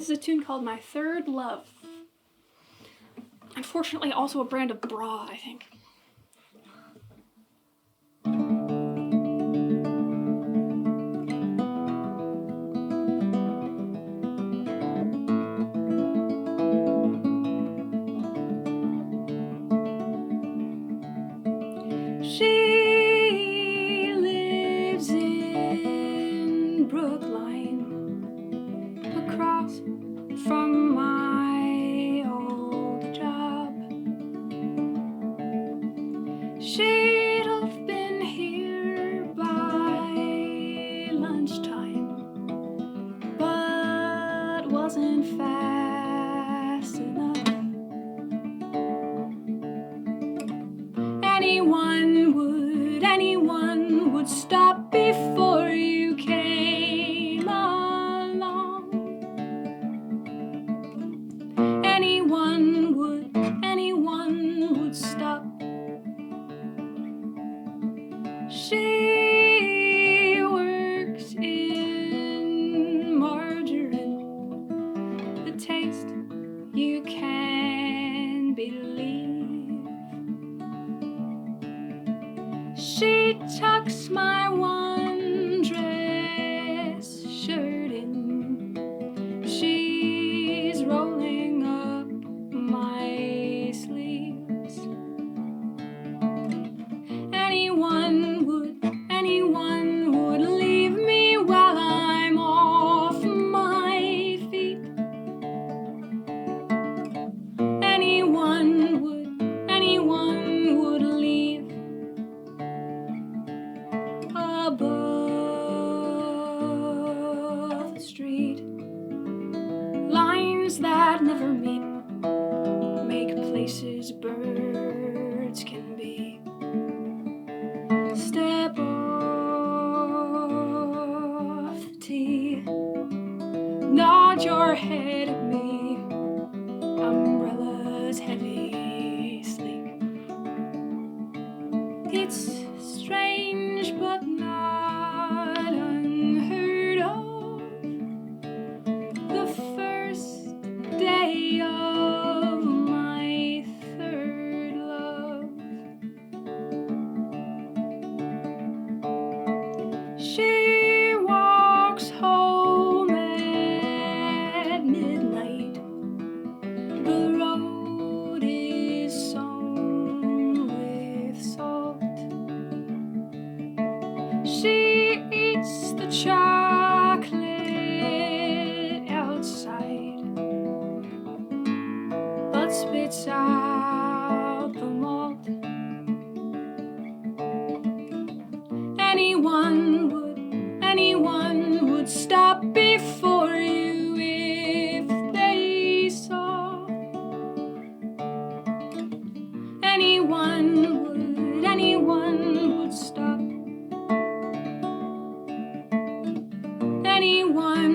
This is a tune called My Third Love. Unfortunately, also a brand of bra, I think. She lives in Brookline, across from my old job. She'd have been here by lunchtime, but wasn't fast enough. Anyone would stop before you came along. Anyone would stop. She works in margarine, the taste you can believe. She tucks my one dress shirt in. She's rolling up my sleeves. Anyone would leave me while I'm off my feet. Anyone would leave above the street. Lines that never meet make places birds can be. Step off the tee, nod your head at me. Umbrellas heavy, sleek. It's strange but not unheard of. The first day of my third love. She walks home at midnight. The road is sown with salt. She eats the chocolate outside, but spits out the malt. Anyone would stop before you if they saw. Anyone would stop. Anyone